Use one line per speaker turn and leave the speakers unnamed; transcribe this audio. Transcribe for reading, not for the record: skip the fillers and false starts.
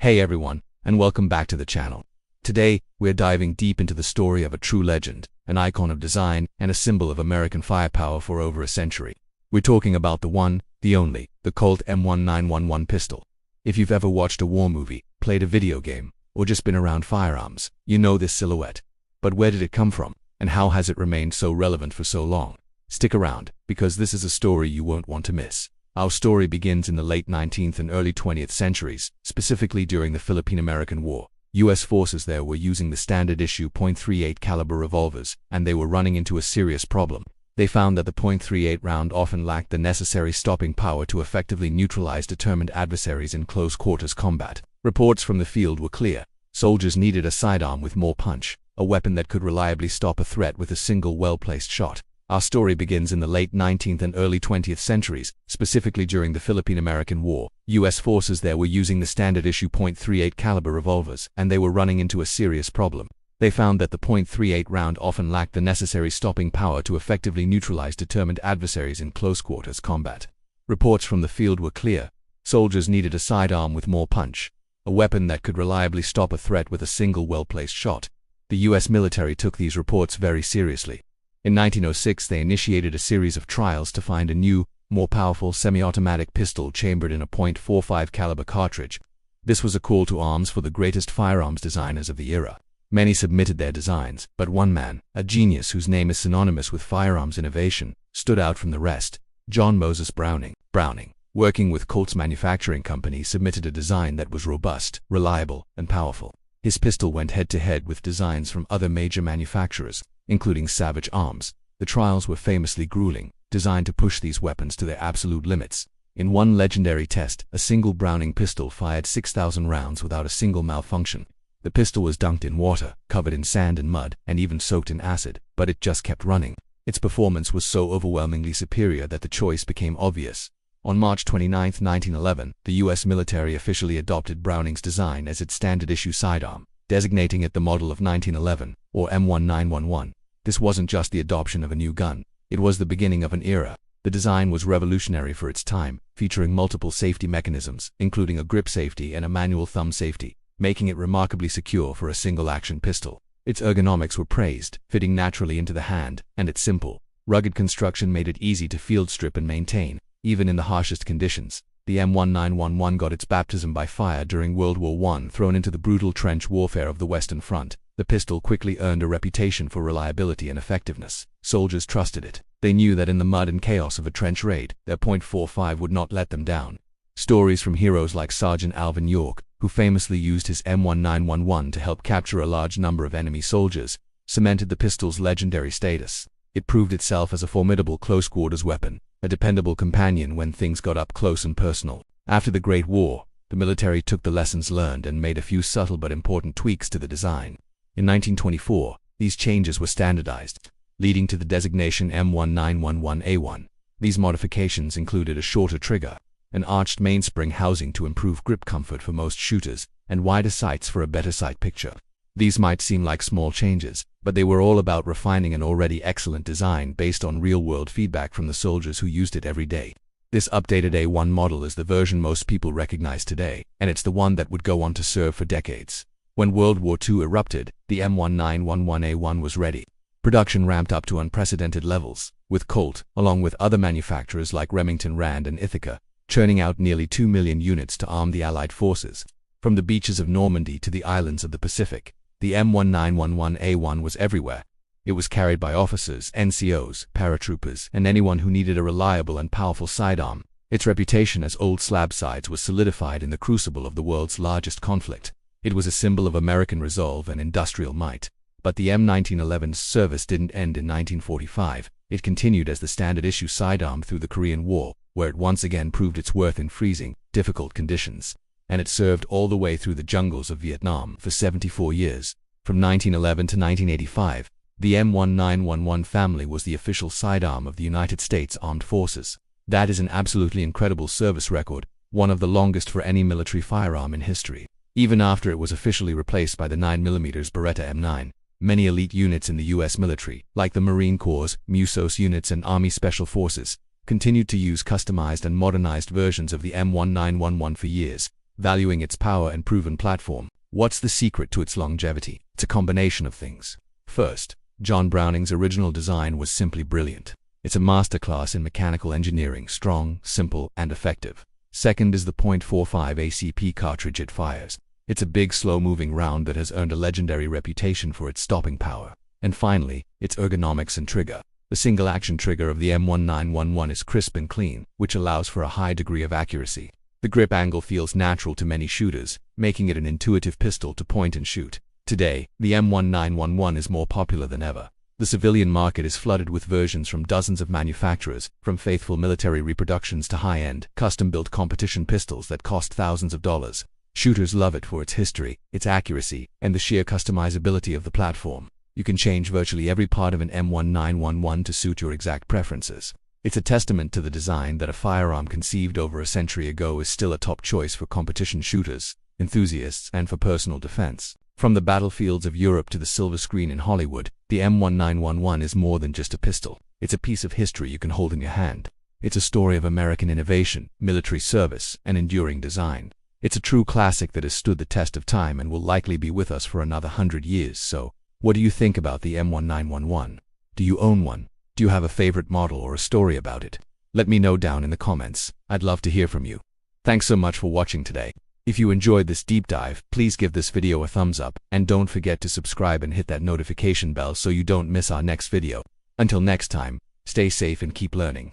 Hey everyone, and welcome back to the channel. Today, we're diving deep into the story of a true legend, an icon of design, and a symbol of American firepower for over a century. We're talking about the one, the only, the Colt M1911 pistol. If you've ever watched a war movie, played a video game, or just been around firearms, you know this silhouette. But where did it come from, and how has it remained so relevant for so long? Stick around, because this is a story you won't want to miss. Our story begins in the late 19th and early 20th centuries, specifically during the Philippine-American War. U.S. forces there were using the standard issue .38 caliber revolvers, and they were running into a serious problem. They found that the .38 round often lacked the necessary stopping power to effectively neutralize determined adversaries in close-quarters combat. Reports from the field were clear. Soldiers needed a sidearm with more punch, a weapon that could reliably stop a threat with a single well-placed shot. Our story begins in the late 19th and early 20th centuries, specifically during the Philippine-American War. U.S. forces there were using the standard issue .38 caliber revolvers, and they were running into a serious problem. They found that the .38 round often lacked the necessary stopping power to effectively neutralize determined adversaries in close-quarters combat. Reports from the field were clear. Soldiers needed a sidearm with more punch, a weapon that could reliably stop a threat with a single well-placed shot. The U.S. military took these reports very seriously. In 1906, they initiated a series of trials to find a new, more powerful semi-automatic pistol chambered in a .45 caliber cartridge. This was a call to arms for the greatest firearms designers of the era. Many submitted their designs, but one man, a genius whose name is synonymous with firearms innovation, stood out from the rest. John Moses Browning, working with Colt's manufacturing company, submitted a design that was robust, reliable, and powerful. His pistol went head-to-head with designs from other major manufacturers, including Savage Arms. The trials were famously grueling, designed to push these weapons to their absolute limits. In one legendary test, a single Browning pistol fired 6,000 rounds without a single malfunction. The pistol was dunked in water, covered in sand and mud, and even soaked in acid, but it just kept running. Its performance was so overwhelmingly superior that the choice became obvious. On March 29, 1911, the U.S. military officially adopted Browning's design as its standard-issue sidearm, designating it the model of 1911, or M1911. This wasn't just the adoption of a new gun, it was the beginning of an era. The design was revolutionary for its time, featuring multiple safety mechanisms, including a grip safety and a manual thumb safety, making it remarkably secure for a single-action pistol. Its ergonomics were praised, fitting naturally into the hand, and its simple, rugged construction made it easy to field strip and maintain, even in the harshest conditions. The M1911 got its baptism by fire during World War I. Thrown into the brutal trench warfare of the Western Front, the pistol quickly earned a reputation for reliability and effectiveness. Soldiers trusted it. They knew that in the mud and chaos of a trench raid, their .45 would not let them down. Stories from heroes like Sergeant Alvin York, who famously used his M1911 to help capture a large number of enemy soldiers, cemented the pistol's legendary status. It proved itself as a formidable close-quarters weapon, a dependable companion when things got up close and personal. After the Great War, the military took the lessons learned and made a few subtle but important tweaks to the design. In 1924, these changes were standardized, leading to the designation M1911A1. These modifications included a shorter trigger, an arched mainspring housing to improve grip comfort for most shooters, and wider sights for a better sight picture. These might seem like small changes, but they were all about refining an already excellent design based on real-world feedback from the soldiers who used it every day. This updated A1 model is the version most people recognize today, and it's the one that would go on to serve for decades. When World War II erupted, the M1911A1 was ready. Production ramped up to unprecedented levels, with Colt, along with other manufacturers like Remington Rand and Ithaca, churning out nearly 2 million units to arm the Allied forces. From the beaches of Normandy to the islands of the Pacific, the M1911A1 was everywhere. It was carried by officers, NCOs, paratroopers, and anyone who needed a reliable and powerful sidearm. Its reputation as old slab sides was solidified in the crucible of the world's largest conflict. It was a symbol of American resolve and industrial might. But the M1911's service didn't end in 1945. It continued as the standard-issue sidearm through the Korean War, where it once again proved its worth in freezing, difficult conditions. And it served all the way through the jungles of Vietnam for 74 years. From 1911 to 1985, the M1911 family was the official sidearm of the United States Armed Forces. That is an absolutely incredible service record, one of the longest for any military firearm in history. Even after it was officially replaced by the 9mm Beretta M9, many elite units in the U.S. military, like the Marine Corps, MUSOS units and Army Special Forces, continued to use customized and modernized versions of the M1911 for years. valuing its power and proven platform. What's the secret to its longevity? It's a combination of things. First, John Browning's original design was simply brilliant. It's a masterclass in mechanical engineering, strong, simple, and effective. Second is the .45 ACP cartridge it fires. It's a big, slow-moving round that has earned a legendary reputation for its stopping power. And finally, its ergonomics and trigger. The single-action trigger of the M1911 is crisp and clean, which allows for a high degree of accuracy. The grip angle feels natural to many shooters, making it an intuitive pistol to point and shoot. Today, the M1911 is more popular than ever. The civilian market is flooded with versions from dozens of manufacturers, from faithful military reproductions to high-end, custom-built competition pistols that cost thousands of dollars. Shooters love it for its history, its accuracy, and the sheer customizability of the platform. You can change virtually every part of an M1911 to suit your exact preferences. It's a testament to the design that a firearm conceived over a century ago is still a top choice for competition shooters, enthusiasts, and for personal defense. From the battlefields of Europe to the silver screen in Hollywood, the M1911 is more than just a pistol. It's a piece of history you can hold in your hand. It's a story of American innovation, military service, and enduring design. It's a true classic that has stood the test of time and will likely be with us for another 100 years. So, what do you think about the M1911? Do you own one? Do you have a favorite model or a story about it? Let me know down in the comments. I'd love to hear from you. Thanks so much for watching today. If you enjoyed this deep dive, please give this video a thumbs up, and don't forget to subscribe and hit that notification bell so you don't miss our next video. Until next time, stay safe and keep learning.